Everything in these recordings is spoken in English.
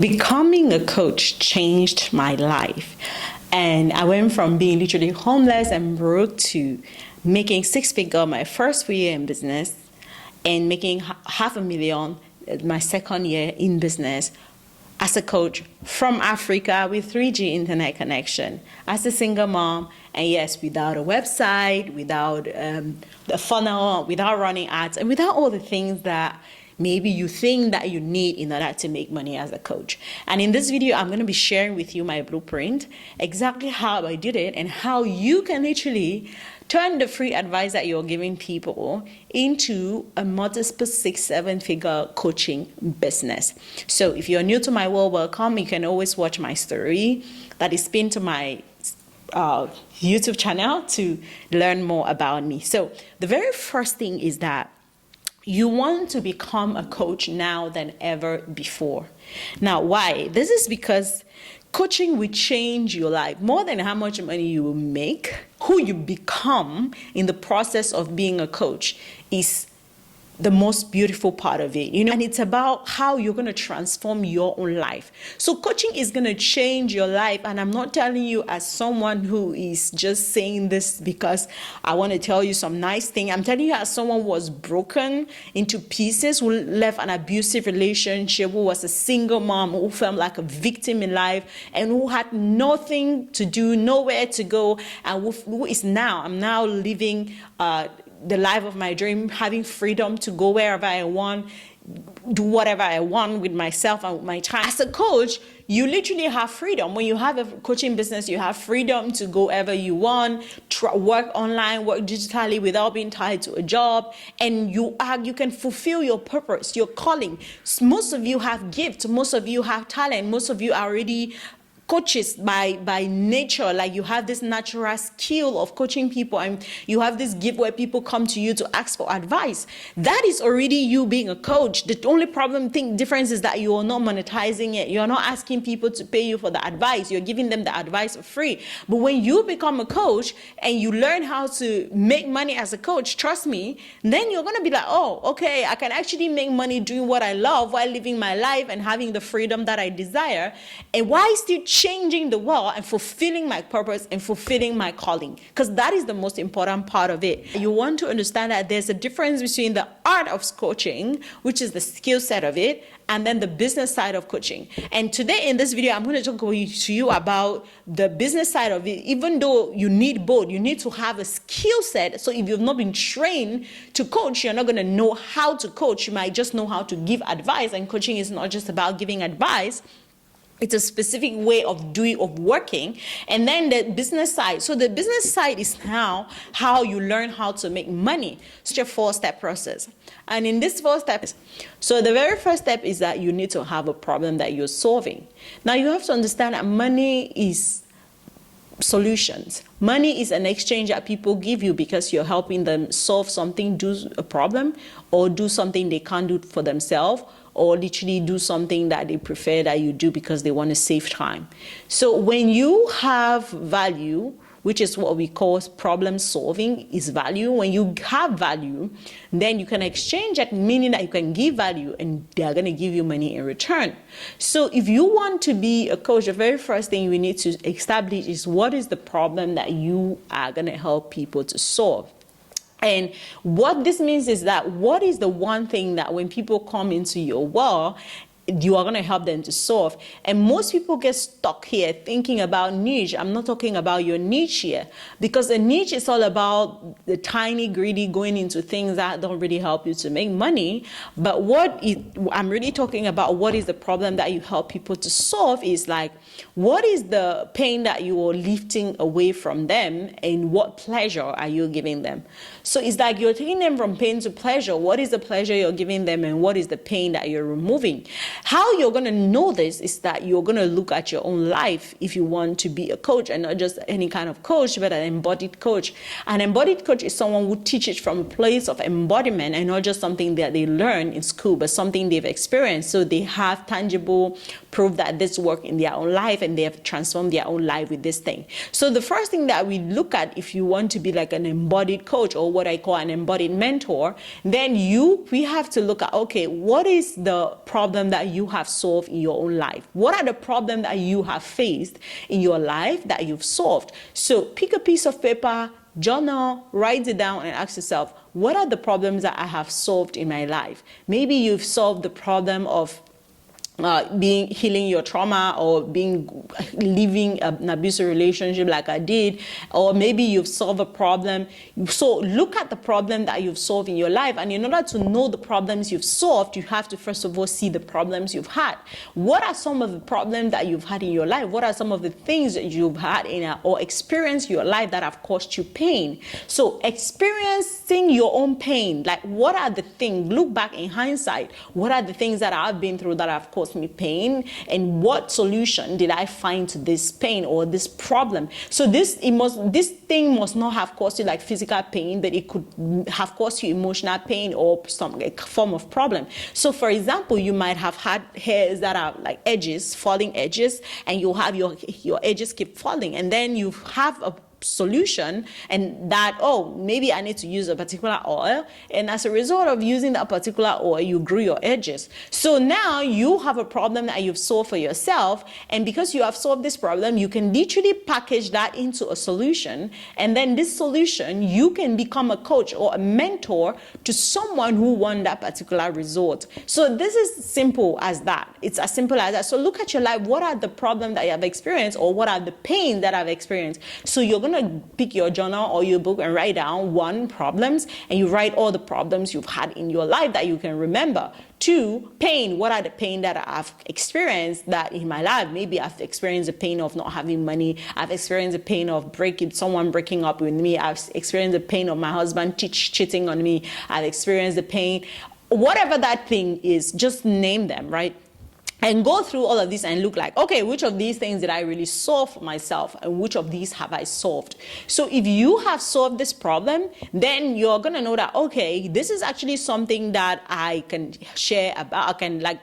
Becoming a coach changed my life. And I went from being literally homeless and broke to making six figures my first year in business and making $500,000 my second year in business as a coach from Africa with 3G internet connection, as a single mom, and yes, without a website, without the funnel, without running ads, and without all the things that maybe you think that you need in order to make money as a coach. And in this video, I'm going to be sharing with you my blueprint, exactly how I did it and how you can literally turn the free advice that you're giving people into a multiple 6-7 figure coaching business. So if you're new to my world, welcome. You can always watch my story that is pinned to my YouTube channel to learn more about me. So the very first thing is that you want to become a coach now than ever before. Now, why? This is because coaching will change your life more than how much money you will make. Who you become in the process of being a coach is the most beautiful part of it, and it's about how you're going to transform your own life. So coaching is going to change your life. And I'm not telling you as someone who is just saying this because I want to tell you some nice thing. I'm telling you as someone who was broken into pieces, who left an abusive relationship, who was a single mom, who felt like a victim in life, and who had nothing to do, nowhere to go, and who is now, I'm now living the life of my dream, having freedom to go wherever I want, do whatever I want with myself and with my time. As a coach, you literally have freedom. When you have a coaching business, you have freedom to go wherever you want, work online, work digitally without being tied to a job, and you can fulfill your purpose, your calling. Most of you have gifts, most of you have talent, most of you are already coaches by nature. Like, you have this natural skill of coaching people, and you have this gift where people come to you to ask for advice. That is already you being a coach. The only difference is that you are not monetizing it. You're not asking people to pay you for the advice. You're giving them the advice for free. But when you become a coach and you learn how to make money as a coach, trust me, then you're going to be like, oh, okay, I can actually make money doing what I love while living my life and having the freedom that I desire, and why still changing the world and fulfilling my purpose and fulfilling my calling, because that is the most important part of it. You want to understand that there's a difference between the art of coaching, which is the skill set of it, and then the business side of coaching. And today in this video, I'm going to talk to you about the business side of it. Even though you need both, you need to have a skill set. So if you've not been trained to coach, you're not going to know how to coach. You might just know how to give advice, and coaching is not just about giving advice. It's a specific way of working. And then the business side. So the business side is now how you learn how to make money. It's a 4-step process. And in this 4 steps, so the very first step is that you need to have a problem that you're solving. Now you have to understand that money is solutions. Money is an exchange that people give you because you're helping them solve something, do a problem, or do something they can't do for themselves, or literally do something that they prefer that you do because they want to save time. So when you have value, which is what we call problem solving, is value. When you have value, then you can exchange that, meaning that you can give value and they're going to give you money in return. So if you want to be a coach, the very first thing we need to establish is what is the problem that you are going to help people to solve. And what this means is that what is the one thing that when people come into your world, you are going to help them to solve. And most people get stuck here thinking about niche. I'm not talking about your niche here, because a niche is all about the tiny greedy going into things that don't really help you to make money. But I'm really talking about what is the problem that you help people to solve is like, what is the pain that you are lifting away from them, and what pleasure are you giving them? So it's like you're taking them from pain to pleasure. What is the pleasure you're giving them, and what is the pain that you're removing? How you're going to know this is that you're going to look at your own life if you want to be a coach, and not just any kind of coach, but an embodied coach. An embodied coach is someone who teaches from a place of embodiment and not just something that they learn in school, but something they've experienced. So they have tangible proof that this works in their own life and they have transformed their own life with this thing. So the first thing that we look at if you want to be like an embodied coach, or what I call an embodied mentor, then we have to look at, okay, what is the problem that you have solved in your own life? What are the problems that you have faced in your life that you've solved? So pick a piece of paper, journal, write it down, and ask yourself, what are the problems that I have solved in my life? Maybe you've solved the problem of healing your trauma, or living an abusive relationship like I did, or maybe you've solved a problem. So look at the problem that you've solved in your life, and in order to know the problems you've solved, you have to first of all see the problems you've had. What are some of the problems that you've had in your life? What are some of the things that you've had or experienced in your life that have caused you pain? So experiencing your own pain, like what are the things, look back in hindsight, what are the things that I've been through that have caused me pain, and what solution did I find to this pain or this problem? So this thing must not have caused you like physical pain, but it could have caused you emotional pain or some form of problem. So for example, you might have had hairs that are like edges, falling edges, and you have your edges keep falling, and then you have a solution, and that, oh, maybe I need to use a particular oil, and as a result of using that particular oil, you grew your edges. So now you have a problem that you've solved for yourself, and because you have solved this problem, you can literally package that into a solution, and then this solution, you can become a coach or a mentor to someone who won that particular result. So this is simple as that. It's as simple as that. So look at your life. What are the problems that you have experienced, or what are the pains that I've experienced? So you're going to pick your journal or your book and write down 1, problems, and you write all the problems you've had in your life that you can remember. 2, pain. What are the pain that I've experienced that in my life? Maybe I've experienced the pain of not having money. I've experienced the pain of someone breaking up with me. I've experienced the pain of my husband cheating on me. I've experienced the pain. Whatever that thing is, just name them, right? And go through all of this and look like, okay, which of these things did I really solve for myself, and which of these have I solved? So if you have solved this problem, then you're going to know that, okay, this is actually something that I can share about, I can like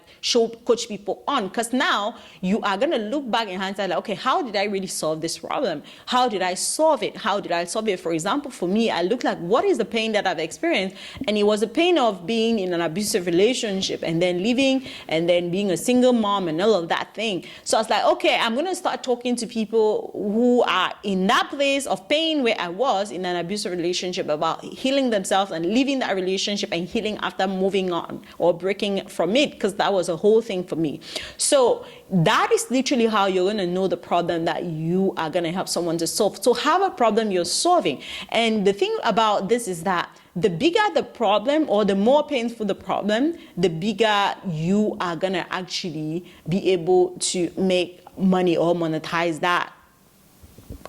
coach people on, because now you are going to look back in hindsight like, okay, how did I really solve this problem? How did I solve it? How did I solve it? For example, for me, I look like, what is the pain that I've experienced? And it was the pain of being in an abusive relationship, and then leaving, and then being a single mom and all of that thing. So I was like, okay, I'm going to start talking to people who are in that place of pain where I was in an abusive relationship, about healing themselves and leaving that relationship and healing after moving on or breaking from it, because that was a whole thing for me. So that is literally how you're going to know the problem that you are going to help someone to solve. So have a problem you're solving. And the thing about this is that the bigger the problem, or the more painful the problem, the bigger you are going to actually be able to make money or monetize that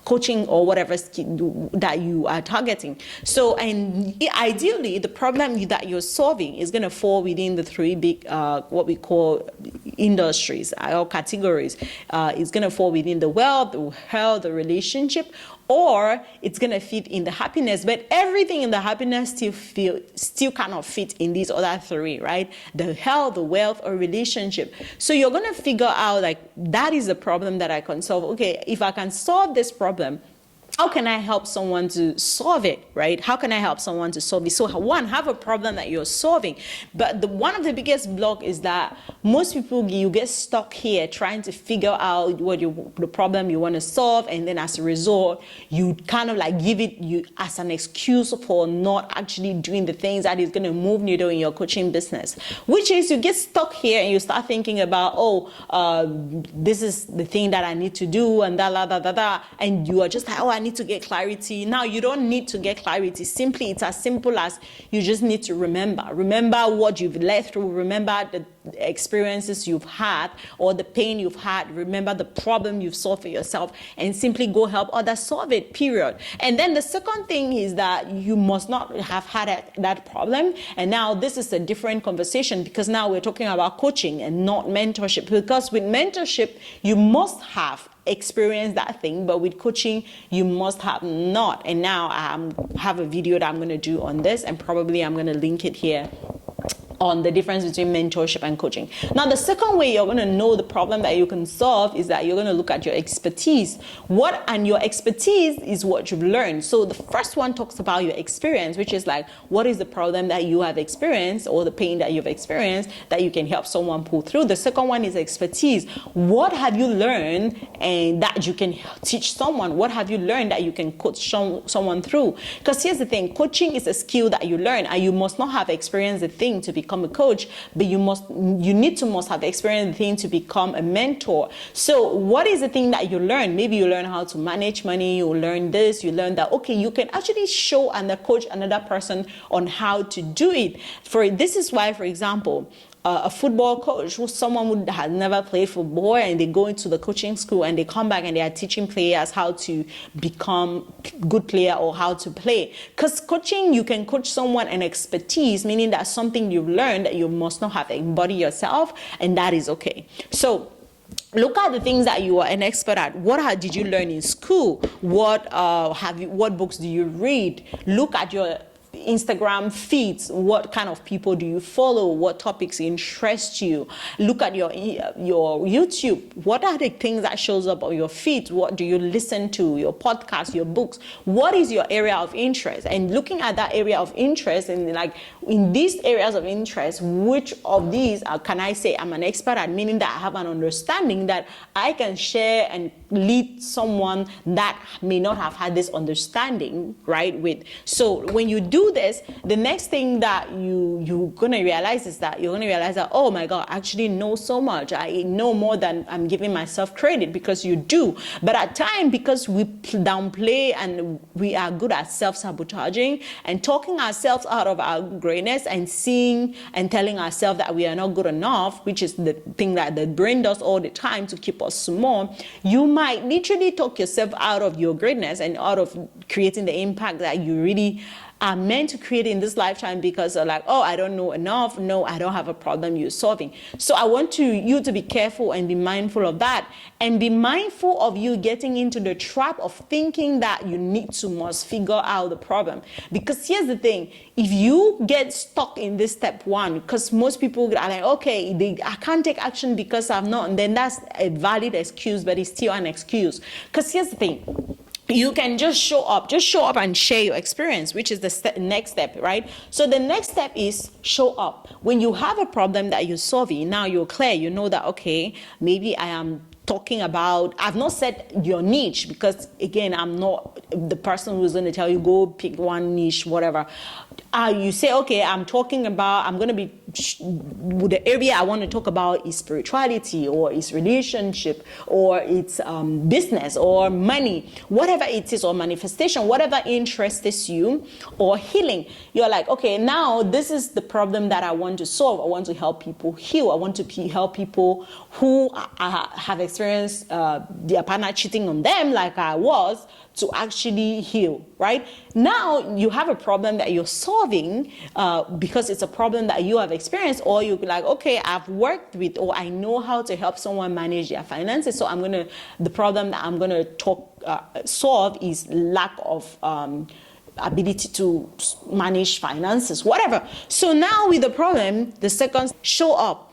coaching or whatever skill that you are targeting. So, and ideally, the problem that you're solving is going to fall within the 3 big, what we call industries or categories. It's going to fall within the wealth, the health, the relationship, or it's going to fit in the happiness. But everything in the happiness still cannot fit in these other 3, right? The health, the wealth, or relationship. So you're going to figure out like, that is the problem that I can solve. Okay, if I can solve this problem, how can I help someone to solve it, right? How can I help someone to solve it? So one, have a problem that you're solving. But one of the biggest block is that most people, you get stuck here trying to figure out what the problem you want to solve. And then as a result, you kind of like give it as an excuse for not actually doing the things that is going to move needle in your coaching business. Which is, you get stuck here and you start thinking about, this is the thing that I need to do, and and you are just like, I need to get clarity. Now, you don't need to get clarity. Simply, it's as simple as you just need to remember what you've led through, remember the experiences you've had or the pain you've had, remember the problem you've solved for yourself, and simply go help others solve it, period. And then the second thing is that you must not have had that problem. And now this is a different conversation, because now we're talking about coaching and not mentorship, because with mentorship, you must have experience that thing, but with coaching you must have not. And now I have a video that I'm going to do on this, and probably I'm going to link it here on the difference between mentorship and coaching. Now, the second way you're going to know the problem that you can solve is that you're going to look at your expertise. And your expertise is what you've learned. So the first one talks about your experience, which is like, what is the problem that you have experienced or the pain that you've experienced that you can help someone pull through? The second one is expertise. What have you learned and that you can teach someone? What have you learned that you can coach someone through? Because here's the thing, coaching is a skill that you learn, and you must not have experienced the thing to become a coach, but you must have experienced the thing to become a mentor. So what is the thing that you learn? Maybe you learn how to manage money, you learn this, you learn that, okay, you can actually show and coach another person on how to do it. This is why, for example, a football coach, someone who has never played football, and they go into the coaching school and they come back and they are teaching players how to become good player or how to play. Because coaching, you can coach someone an expertise, meaning that something you've learned that you must not have embodied yourself, and that is okay. So look at the things that you are an expert at. What did you learn in school? What books do you read? Look at your Instagram feeds. What kind of people do you follow? What topics interest you? Look at your YouTube. What are the things that shows up on your feed? What do you listen to? Your podcasts, your books. What is your area of interest? And looking at that area of interest, and like in these areas of interest, which of these can I say I'm an expert at? Meaning that I have an understanding that I can share and lead someone that may not have had this understanding, right? So when you do this, the next thing that you're gonna realize is that oh my God, I actually know so much. I know more than I'm giving myself credit, because you do. But at times, because we downplay and we are good at self-sabotaging and talking ourselves out of our greatness and seeing and telling ourselves that we are not good enough, which is the thing that the brain does all the time to keep us small, you might literally talk yourself out of your greatness and out of creating the impact that you really are meant to create in this lifetime, because they're like, oh, I don't know enough. No, I don't have a problem you're solving. So I want you to be careful and be mindful of that, and be mindful of you getting into the trap of thinking that you must figure out the problem. Because here's the thing, if you get stuck in this step one, because most people are like, okay, I can't take action because I'm not, and then that's a valid excuse, but it's still an excuse. Because here's the thing, you can just show up and share your experience, which is the next step, right? So the next step is show up. When you have a problem that you're solving, now you're clear, you know that, okay, maybe I am talking about, I've not said your niche, because again, I'm not the person who's going to tell you go pick one niche, whatever. You say, okay, I'm going to be, the area I want to talk about is spirituality, or it's relationship, or it's business, or money, whatever it is, or manifestation, whatever interests you, or healing. You're like, okay, now this is the problem that I want to solve. I want to help people heal. I want to help people who have experienced their partner cheating on them, like I was, to actually heal, right? Now you have a problem that you're solving because it's a problem that you have experienced, or you're like, okay, I've worked with, or I know how to help someone manage their finances. So the problem that I'm gonna solve is lack of ability to manage finances, whatever. So now with the problem, the second, show up.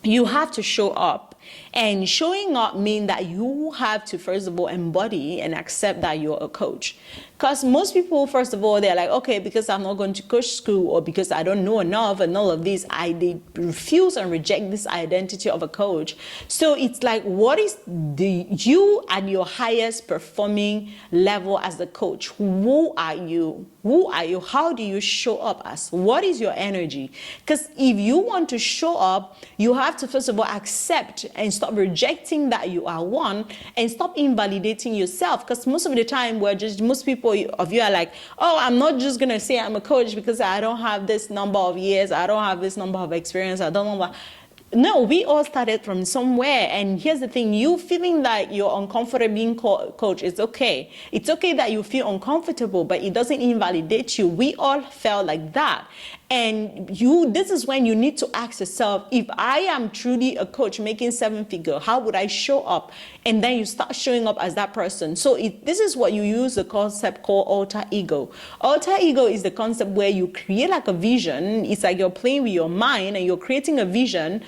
You have to show up. And showing up means that you have to, first of all, embody and accept that you're a coach. Because most people, first of all, they're like, okay, because I'm not going to coach school, or because I don't know enough and all of this, they refuse and reject this identity of a coach. So it's like, what is you at your highest performing level as the coach? Who are you? Who are you? How do you show up as? What is your energy? Because if you want to show up, you have to, first of all, accept and stop rejecting that you are one, and stop invalidating yourself. Because most of the time, most people of you are like, oh, I'm not just going to say I'm a coach because I don't have this number of years, I don't have this number of experience, I don't know what. No, we all started from somewhere. And here's the thing, you feeling like you're uncomfortable being coach, it's okay. It's okay that you feel uncomfortable, but it doesn't invalidate you. We all felt like that. And this is when you need to ask yourself, if I am truly a coach making 7-figure, how would I show up? And then you start showing up as that person. So this is what you use the concept called alter ego. Alter ego is the concept where you create like a vision. It's like you're playing with your mind and you're creating a vision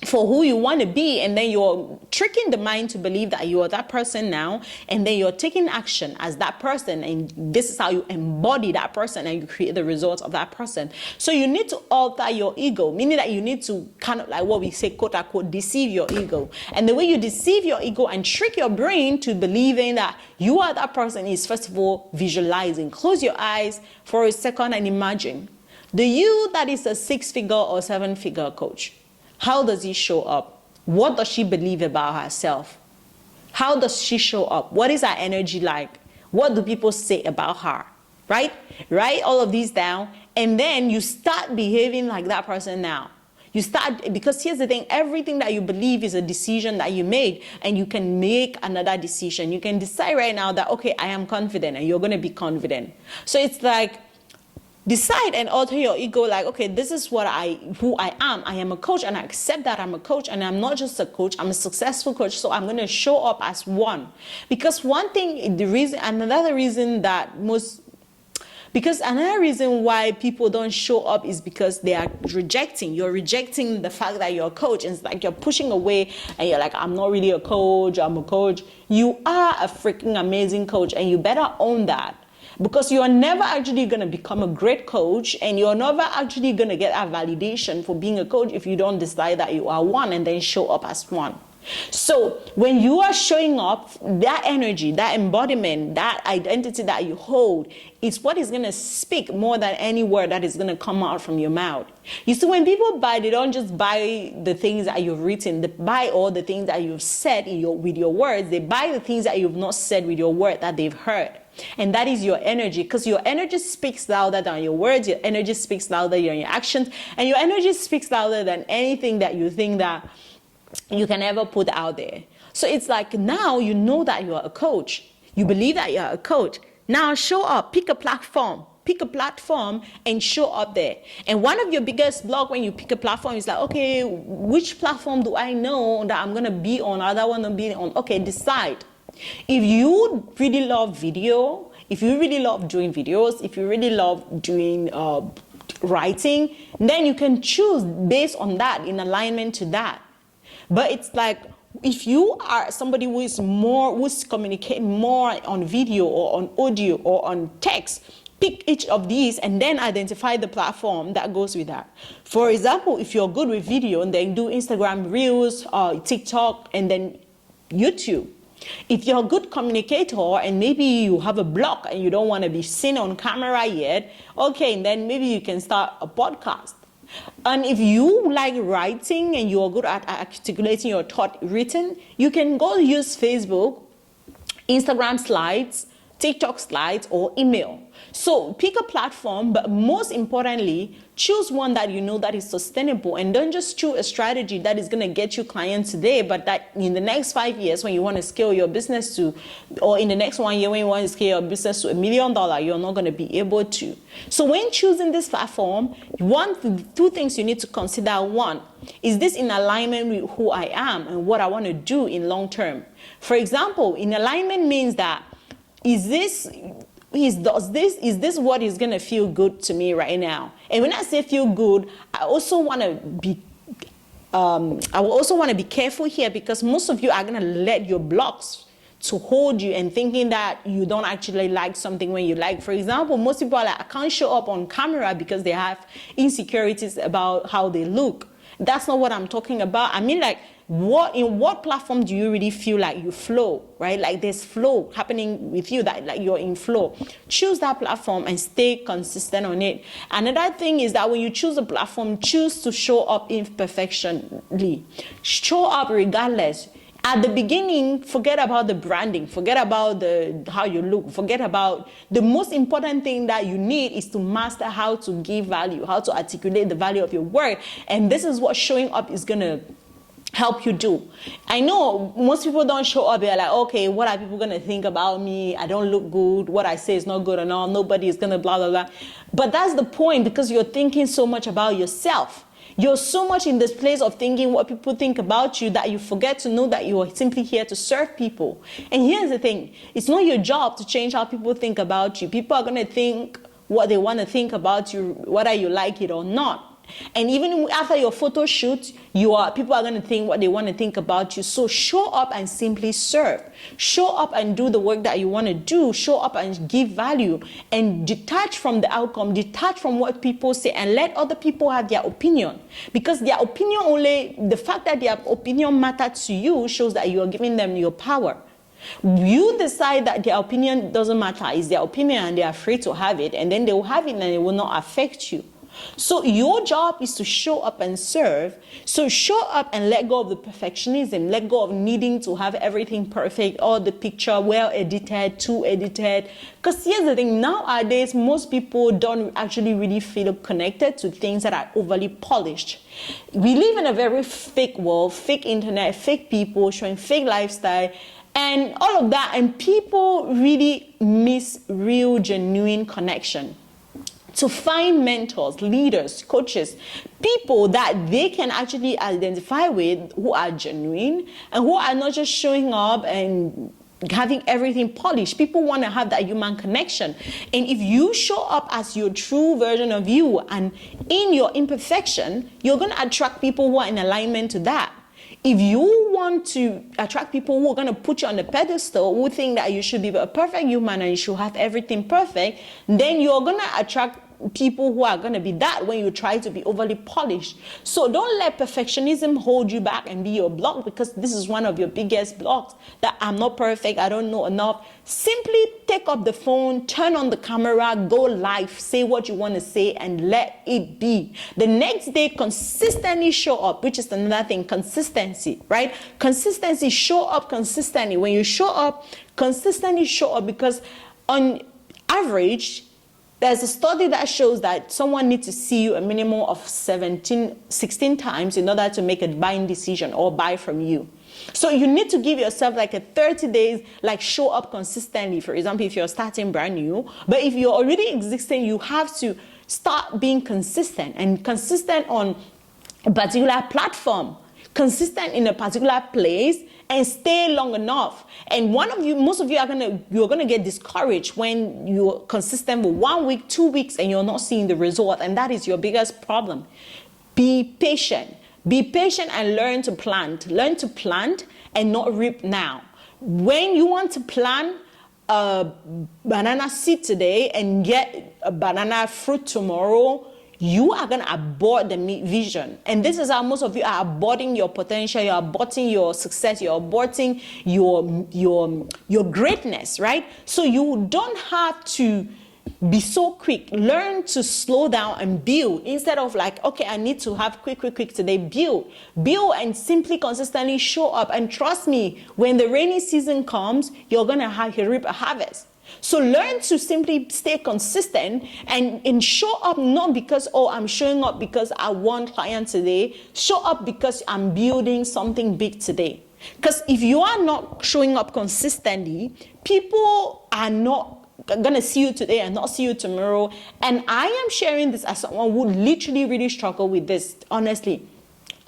for who you want to be, and then you're tricking the mind to believe that you are that person now, and then you're taking action as that person, and this is how you embody that person and you create the results of that person. So you need to alter your ego, meaning that you need to kind of like what we say, quote unquote, deceive your ego. And the way you deceive your ego and trick your brain to believing that you are that person is, first of all, visualizing. Close your eyes for a second and imagine the you that is a 6-figure or 7-figure coach. How does he show up? What does she believe about herself? How does she show up? What is her energy like? What do people say about her? Right? Write all of these down, and then you start behaving like that person now. You start, because here's the thing, everything that you believe is a decision that you made, and you can make another decision. You can decide right now that, okay, I am confident, and you're going to be confident. So it's like, decide and alter your ego, like, okay, this is who I am. I am a coach, and I accept that I'm a coach, and I'm not just a coach, I'm a successful coach, so I'm going to show up as one. Because another reason why people don't show up is because you're rejecting the fact that you're a coach. And it's like you're pushing away and you're like, I'm not really a coach, I'm a coach. You are a freaking amazing coach, and you better own that. Because you are never actually going to become a great coach, and you're never actually going to get a validation for being a coach if you don't decide that you are one and then show up as one. So when you are showing up, that energy, that embodiment, that identity that you hold, it's what is going to speak more than any word that is going to come out from your mouth. You see, when people buy, they don't just buy the things that you've written. They buy all the things that you've said with your words. They buy the things that you've not said with your word that they've heard. And that is your energy, because your energy speaks louder than your words. Your energy speaks louder than your actions. And your energy speaks louder than anything that you think that you can ever put out there. So it's like, now you know that you are a coach. You believe that you are a coach. Now show up, pick a platform and show up there. And one of your biggest blocks when you pick a platform is like, okay, which platform do I know that I'm going to be on, or that I want to be on? Okay, decide. If you really love video, if you really love doing videos, if you really love doing writing, then you can choose based on that, in alignment to that. But it's like, if you are somebody who's communicating more on video or on audio or on text, pick each of these and then identify the platform that goes with that. For example, if you're good with video, and then do Instagram Reels, TikTok, and then YouTube. If you're a good communicator and maybe you have a block and you don't want to be seen on camera yet, okay, and then maybe you can start a podcast. And if you like writing and you're good at articulating your thought written, you can go use Facebook, Instagram slides, TikTok slides, or email. So pick a platform, but most importantly, choose one that you know that is sustainable, and don't just choose a strategy that is going to get you clients today, but that in the next 5 years when you want to scale your business to, or in the next 1 year when you want to scale your business to $1 million, you're not going to be able to. So when choosing this platform, two things you need to consider. One, is this in alignment with who I am and what I want to do in long term? For example, in alignment means that, is this what is going to feel good to me right now? And when I say feel good, I also want to be careful here, because most of you are going to let your blocks to hold you and thinking that you don't actually like something when you like. For example, most people are like, I can't show up on camera because they have insecurities about how they look. That's not what I'm talking about. I mean, like, in what platform do you really feel like you flow, right? Like there's flow happening with you, that like you're in flow. Choose that platform and stay consistent on it. Another thing is that when you choose a platform, choose to show up imperfectionly. Show up regardless. At the beginning, forget about the branding, forget about how you look, forget about the most important thing that you need is to master how to give value, how to articulate the value of your work. And this is what showing up is going to help you do. I know most people don't show up. They're like, okay, what are people going to think about me? I don't look good. What I say is not good enough. Nobody is going to blah, blah, blah. But that's the point, because you're thinking so much about yourself. You're so much in this place of thinking what people think about you that you forget to know that you are simply here to serve people. And here's the thing. It's not your job to change how people think about you. People are going to think what they want to think about you, whether you like it or not. And even after your photo shoot, people are going to think what they want to think about you. So show up and simply serve. Show up and do the work that you want to do. Show up and give value, and detach from the outcome, detach from what people say, and let other people have their opinion. Because their opinion, only the fact that their opinion matters to you shows that you are giving them your power. You decide that their opinion doesn't matter, it's their opinion, and they're afraid to have it, and then they will have it and it will not affect you. So your job is to show up and serve. So show up and let go of the perfectionism, let go of needing to have everything perfect, all the picture well edited, too edited. Because here's the thing, nowadays most people don't actually really feel connected to things that are overly polished. We live in a very fake world, fake internet, fake people showing fake lifestyle and all of that, and people really miss real, genuine connection. To find mentors, leaders, coaches, people that they can actually identify with, who are genuine and who are not just showing up and having everything polished. People want to have that human connection. And if you show up as your true version of you and in your imperfection, you're going to attract people who are in alignment to that. If you want to attract people who are going to put you on the pedestal, who think that you should be a perfect human and you should have everything perfect, then you're going to attract people who are going to be that when you try to be overly polished. So don't let perfectionism hold you back and be your block, because this is one of your biggest blocks, that I'm not perfect, I don't know enough. Simply take up the phone, turn on the camera, go live, say what you want to say, and let it be. The next day, consistently show up, which is another thing, consistency, right? Consistency, show up consistently. When you show up, consistently show up, because on average, there's a study that shows that someone needs to see you a minimum of 16 times in order to make a buying decision or buy from you. So you need to give yourself like a 30 days, like show up consistently. For example, if you're starting brand new, but if you're already existing, you have to start being consistent, and consistent on a particular platform, consistent in a particular place, and stay long enough. And most of you you're gonna get discouraged when you're consistent for 1 week, 2 weeks, and you're not seeing the result. And that is your biggest problem. Be patient. Be patient and learn to plant. Learn to plant and not reap now. When you want to plant a banana seed today and get a banana fruit tomorrow, you are going to abort the vision. And this is how most of you are aborting your potential, you're aborting your success, you're aborting your greatness, right? So you don't have to be so quick. Learn to slow down and build, instead of like, okay, I need to have quick today. Build and simply consistently show up. And trust me, when the rainy season comes, you're going to reap a harvest. So learn to simply stay consistent and show up, not because, oh, I'm showing up because I want clients today. Show up because I'm building something big today. Because if you are not showing up consistently, people are not going to see you today and not see you tomorrow. And I am sharing this as someone who literally really struggled with this, honestly.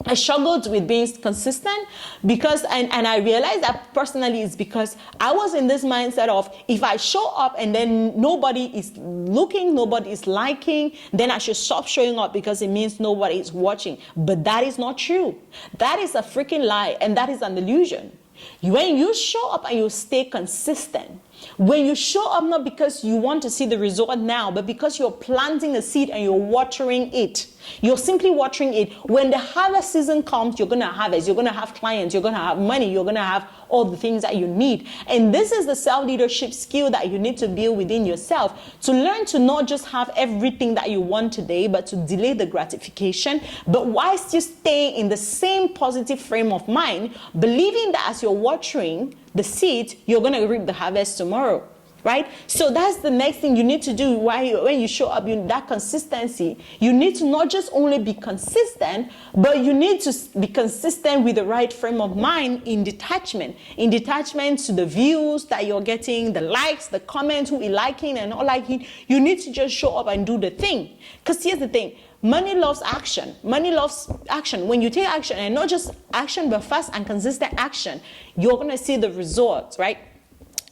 I struggled with being consistent because, and I realized that personally it's because I was in this mindset of, if I show up and then nobody is looking, nobody is liking, then I should stop showing up because it means nobody is watching. But that is not true. That is a freaking lie, and that is an illusion. When you show up and you stay consistent, when you show up not because you want to see the result now, but because you're planting a seed and you're watering it. You're simply watering it. When the harvest season comes, you're going to harvest. You're going to have clients. You're going to have money. You're going to have all the things that you need. And this is the self-leadership skill that you need to build within yourself, to learn to not just have everything that you want today, but to delay the gratification, but whilst you stay in the same positive frame of mind, believing that as you're watering the seed, you're going to reap the harvest tomorrow. right? So that's the next thing you need to do when you show up, that consistency. You need to not just only be consistent, but you need to be consistent with the right frame of mind in detachment to the views that you're getting, the likes, the comments, who is liking and not liking. You need to just show up and do the thing. Because here's the thing, money loves action. Money loves action. When you take action, and not just action, but fast and consistent action, you're going to see the results, right?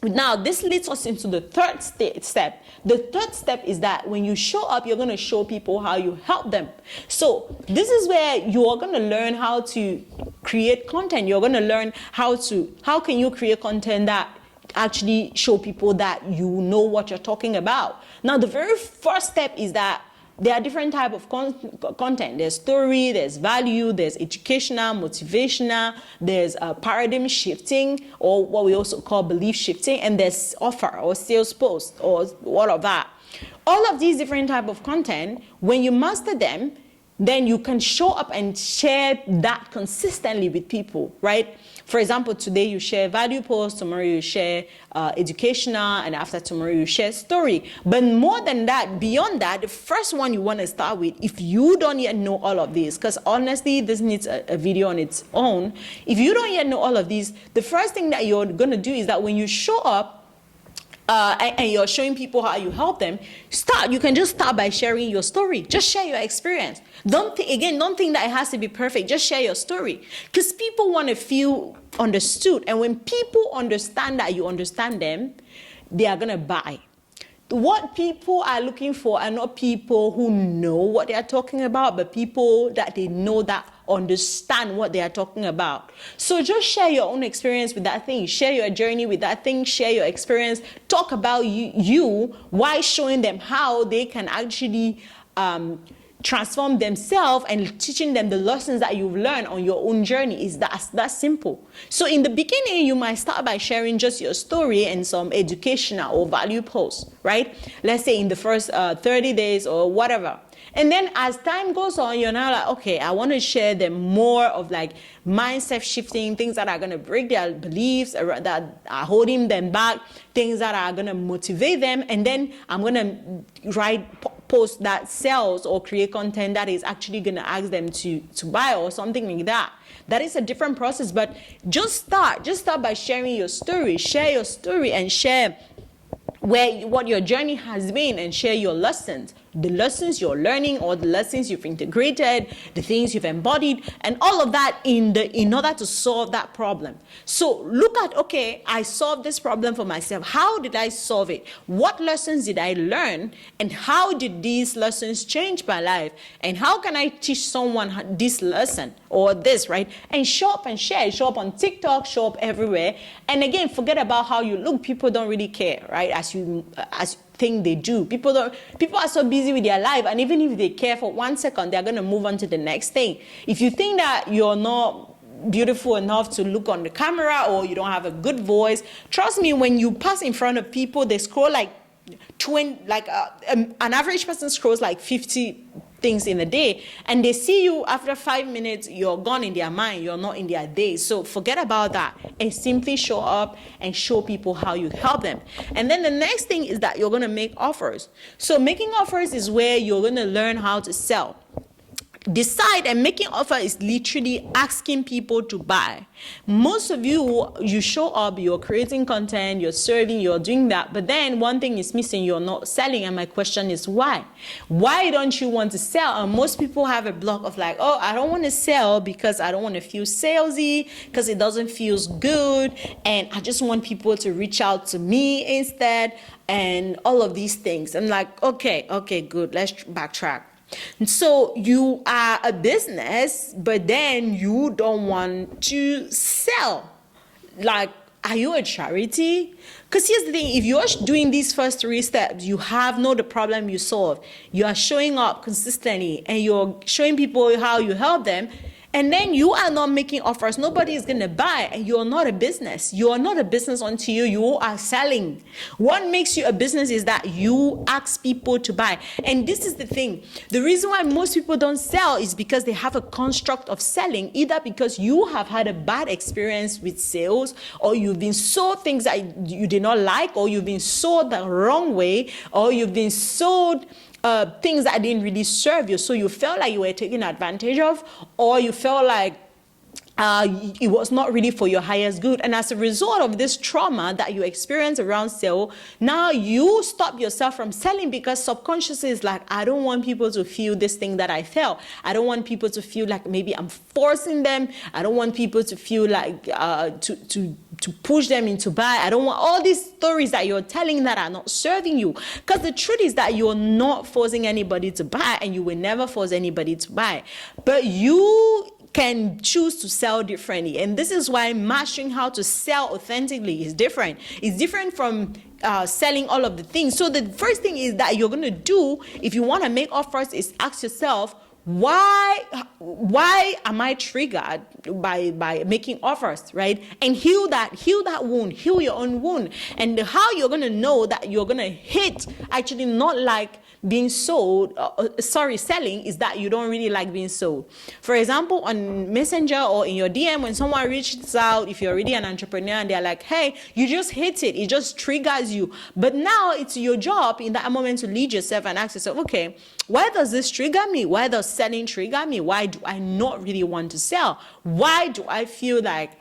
Now, this leads us into the third step. The third step is that when you show up, you're going to show people how you help them. So this is where you are going to learn how to create content. You're going to learn how can you create content that actually show people that you know what you're talking about. Now, the very first step is that there are different types of content. There's story, there's value, there's educational, motivational, there's paradigm shifting, or what we also call belief shifting, and there's offer or sales post or all of that. All of these different types of content, when you master them, then you can show up and share that consistently with people, right? For example, today you share value post, tomorrow you share educational, and after tomorrow you share story. But more than that, beyond that, the first one you want to start with, if you don't yet know all of these, because honestly, this needs a video on its own. If you don't yet know all of these, the first thing that you're going to do is that when you show up, and you're showing people how you help them, you can just start by sharing your story. Just share your experience. Don't think that it has to be perfect. Just share your story. Because people want to feel understood. And when people understand that you understand them, they are going to buy. What people are looking for are not people who know what they are talking about, but people that they know that understand what they are talking about. So just share your own experience with that thing. Share your journey with that thing. Share your experience. Talk about you while showing them how they can actually transform themselves and teaching them the lessons that you've learned on your own journey. Is that simple. So in the beginning, you might start by sharing just your story and some educational or value posts, right? Let's say in the first 30 days or whatever. And then as time goes on, you're now like, okay, I want to share them more of like mindset shifting, things that are going to break their beliefs, that are holding them back, things that are going to motivate them. And then I'm going to write post that sells or create content that is actually going to ask them to buy or something like that. That is a different process, but just start by sharing your story. Share your story and share what your journey has been, and share your lessons, the lessons you're learning or the lessons you've integrated, the things you've embodied, and all of that in order to solve that problem. So look at, okay, I solved this problem for myself. How did I solve it? What lessons did I learn? And how did these lessons change my life? And how can I teach someone this lesson or this, right? And show up and share. Show up on TikTok, show up everywhere. And again, forget about how you look. People don't really care, right? As you think they do. People are so busy with their life, and even if they care for 1 second, they're going to move on to the next thing. If you think that you're not beautiful enough to look on the camera, or you don't have a good voice, trust me, when you pass in front of people, they scroll like 20, an average person scrolls like 50 things in a day, and they see you after 5 minutes, you're gone in their mind, you're not in their day. So forget about that and simply show up and show people how you help them. And then the next thing is that you're going to make offers. So making offers is where you're going to learn how to sell. Decide, and making offer is literally asking people to buy. Most of you show up, you're creating content, you're serving, you're doing that, but then one thing is missing, you're not selling. And my question is why? Why don't you want to sell? And most people have a block of like, oh, I don't want to sell because I don't want to feel salesy, because it doesn't feel good, and I just want people to reach out to me instead, and all of these things. I'm like, okay, good, let's backtrack. So you are a business, but then you don't want to sell. Like, are you a charity? Because here's the thing, if you're doing these first 3 steps, you know the problem you solve. You are showing up consistently, and you're showing people how you help them. and then you are not making offers, nobody is going to buy, and you're not a business. You are not a business until you are selling. What makes you a business is that you ask people to buy. And this is the thing. The reason why most people don't sell is because they have a construct of selling, either because you have had a bad experience with sales, or you've been sold things that you did not like, or you've been sold the wrong way, or you've been sold things that didn't really serve you. So you felt like you were taken advantage of, or you felt like it was not really for your highest good. And as a result of this trauma that you experience around sale, now you stop yourself from selling, because subconsciously is like, I don't want people to feel this thing that I felt. I don't want people to feel like maybe I'm forcing them. I don't want people to feel like to push them into buy. I don't want all these stories that you're telling that are not serving you. Because the truth is that you're not forcing anybody to buy, and you will never force anybody to buy. But you can choose to sell differently. And this is why mastering how to sell authentically is different. It's different from selling all of the things. So the first thing is that you're going to do, if you want to make offers, is ask yourself, why am I triggered by making offers, right? And heal that wound, heal your own wound. And how you're going to know that you're going to hit actually not like being sold, selling, is that you don't really like being sold. For example, on Messenger or in your DM, when someone reaches out, if you're already an entrepreneur and they're like, hey, you just hit it, it just triggers you. But now it's your job in that moment to lead yourself and ask yourself, okay, why does this trigger me? Why does selling trigger me? Why do I not really want to sell? Why do I feel like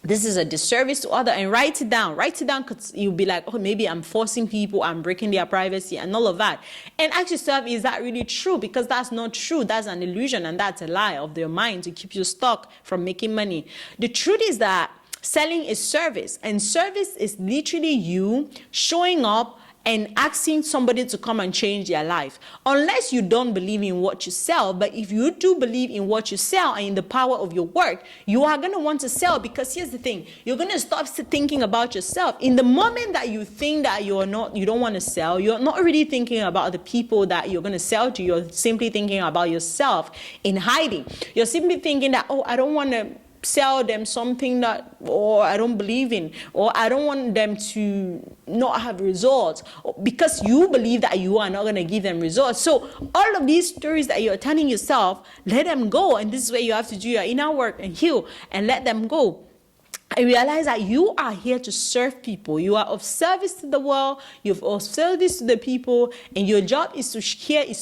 this is a disservice to others? And write it down, because you'll be like, oh, maybe I'm forcing people, I'm breaking their privacy and all of that. And ask yourself, is that really true? Because that's not true. That's an illusion, and that's a lie of their mind to keep you stuck from making money. The truth is that selling is service, and service is literally you showing up and asking somebody to come and change their life. Unless you don't believe in what you sell, but if you do believe in what you sell and in the power of your work, you are going to want to sell, because here's the thing, you're going to stop thinking about yourself. In the moment that you think that you don't want to sell, you're not really thinking about the people that you're going to sell to. You're simply thinking about yourself in hiding. You're simply thinking that, oh, I don't want to sell them something that, or I don't believe in, or I don't want them to not have results, because you believe that you are not going to give them results. So all of these stories that you're telling yourself, let them go. And this is where you have to do your inner work and heal and let them go. I realize that you are here to serve people. You are of service to the world. You're of service to the people. And your job is to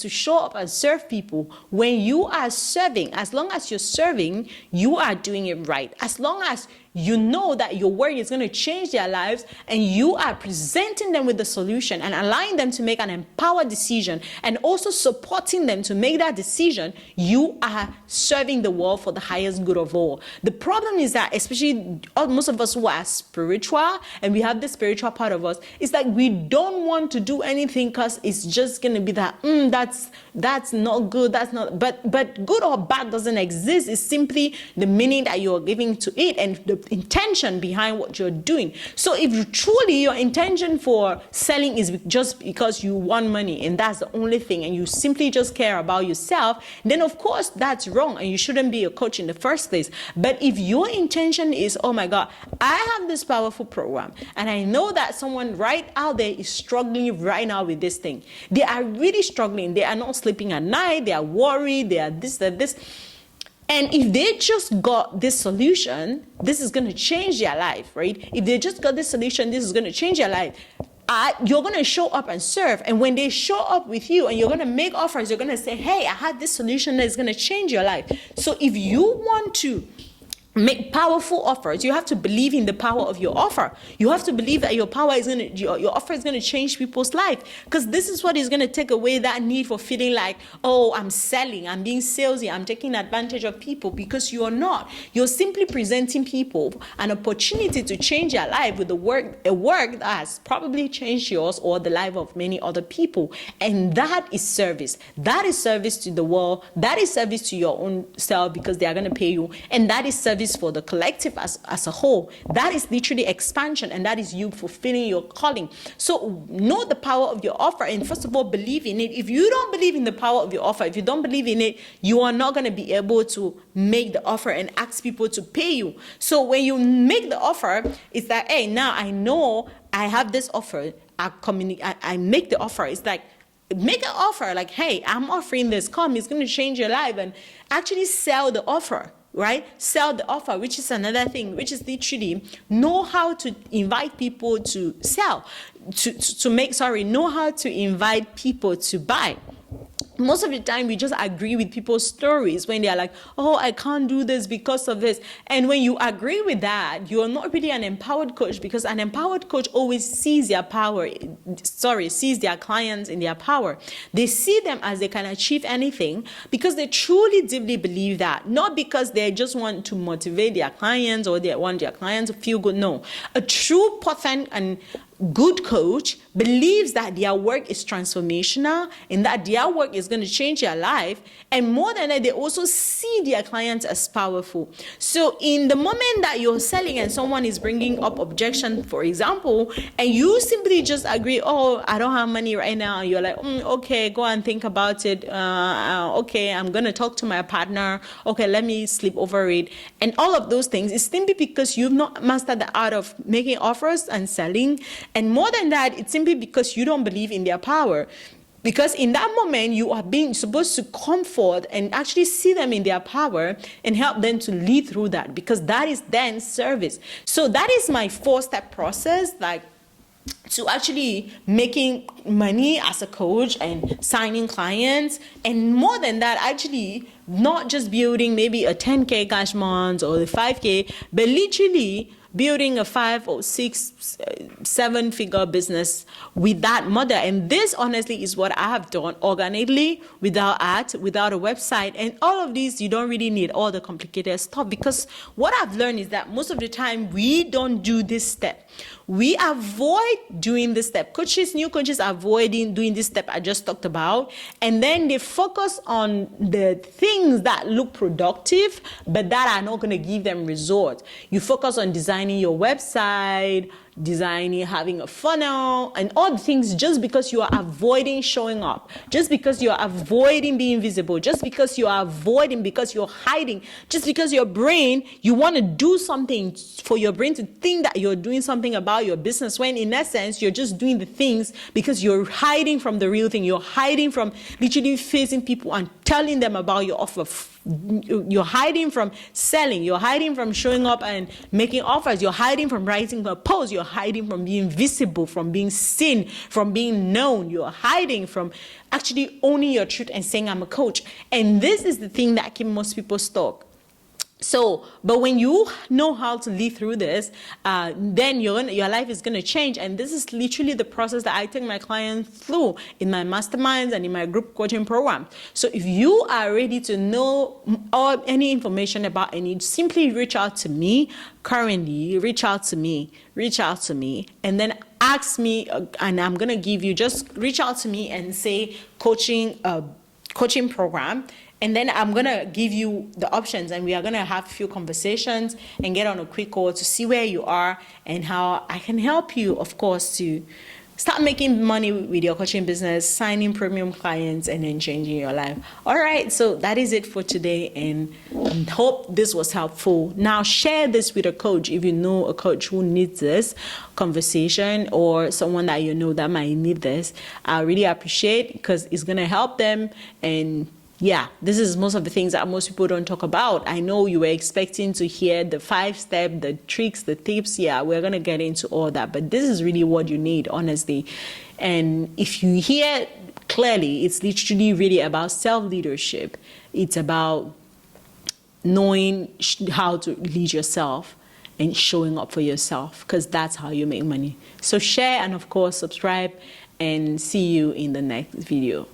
show up and serve people. When you are serving, as long as you're serving, you are doing it right. As long as you know that your work is going to change their lives, and you are presenting them with the solution and allowing them to make an empowered decision, and also supporting them to make that decision, you are serving the world for the highest good of all. The problem is that, especially most of us who are spiritual and we have the spiritual part of us, it's like we don't want to do anything because it's just going to be that, that's not good, that's not, but good or bad doesn't exist. It's simply the meaning that you're giving to it and the intention behind what you're doing. So if you truly your intention for selling is just because you want money and that's the only thing, and you simply just care about yourself, then of course that's wrong and you shouldn't be a coach in the first place. But if your intention is, oh my God, I have this powerful program and I know that someone right out there is struggling right now with this thing. They are really struggling. They are not sleeping at night. They are worried. They are this, that, this. And if they just got this solution, this is going to change their life, right? If they just got this solution, this is going to change their life. You're going to show up and serve. And when they show up with you and you're going to make offers, you're going to say, hey, I had this solution that is going to change your life. So if you want to make powerful offers, you have to believe in the power of your offer. You have to believe that your offer is going to change people's life, because this is what is going to take away that need for feeling like, oh, I'm selling, I'm being salesy, I'm taking advantage of people, because you are not. You're simply presenting people an opportunity to change their life with a work that has probably changed yours or the life of many other people. And that is service. That is service to the world. That is service to your own self, because they are going to pay you. And that is service service for the collective as a whole. That is literally expansion, and that is you fulfilling your calling. So know the power of your offer, and first of all, believe in it. If you don't believe in the power of your offer, if you don't believe in it, you are not going to be able to make the offer and ask people to pay you. So when you make the offer, it's like, hey, now I know I have this offer. I make the offer. It's like, make an offer like, hey, I'm offering this, come, it's going to change your life, and actually sell the offer, right? Sell the offer, which is another thing, which is literally know how to invite people to sell, know how to invite people to buy. Most of the time, we just agree with people's stories when they're like, oh, I can't do this because of this. And when you agree with that, you're not really an empowered coach, because an empowered coach always sees their clients in their power. They see them as they can achieve anything because they truly, deeply believe that. Not because they just want to motivate their clients or they want their clients to feel good. No. A true, potent, and good coach believes that their work is transformational and that their work is going to change their life. And more than that, they also see their clients as powerful. So in the moment that you're selling and someone is bringing up objection, for example, and you simply just agree, oh, I don't have money right now. And you're like, okay, go and think about it. Okay, I'm going to talk to my partner. Okay, let me sleep over it. And all of those things is simply because you've not mastered the art of making offers and selling. And more than that, it's simply because you don't believe in their power. Because in that moment, you are being supposed to comfort and actually see them in their power and help them to lead through that, because that is then service. So that is my 4-step process, like to actually making money as a coach and signing clients. And more than that, actually not just building maybe a 10K cash month or the 5K, but literally building a 5 or 6, 7-figure business with that model. And this honestly is what I have done organically, without ads, without a website. And all of these, you don't really need all the complicated stuff, because what I've learned is that most of the time we don't do this step. We avoid doing this step. New coaches are avoiding doing this step I just talked about. And then they focus on the things that look productive, but that are not going to give them results. You focus on designing your website, having a funnel, and all the things, just because you are avoiding showing up, just because you are avoiding being visible, just because you are avoiding, because you're hiding, just because your brain, you want to do something for your brain to think that you're doing something about your business, when in essence, you're just doing the things because you're hiding from the real thing. You're hiding from literally facing people and telling them about your offer. You're hiding from selling. You're hiding from showing up and making offers. You're hiding from writing a post. You're hiding from being visible, from being seen, from being known. You're hiding from actually owning your truth and saying, I'm a coach. And this is the thing that keeps most people stuck. So, but when you know how to live through this, then your life is going to change. And this is literally the process that I take my clients through in my masterminds and in my group coaching program. So if you are ready to know any information about any, simply reach out to me. Currently, reach out to me, and then ask me, and I'm going to give you, just reach out to me and say coaching program. And then I'm going to give you the options, and we are going to have a few conversations and get on a quick call to see where you are and how I can help you, of course, to start making money with your coaching business, signing premium clients, and then changing your life. All right, so that is it for today, and hope this was helpful. Now, share this with a coach if you know a coach who needs this conversation, or someone that you know that might need this. I really appreciate, because it's going to help them. And yeah, this is most of the things that most people don't talk about. I know you were expecting to hear the 5-step, the tricks, the tips. Yeah, we're going to get into all that. But this is really what you need, honestly. And if you hear clearly, it's literally really about self-leadership. It's about knowing how to lead yourself and showing up for yourself, because that's how you make money. So share, and of course, subscribe, and see you in the next video.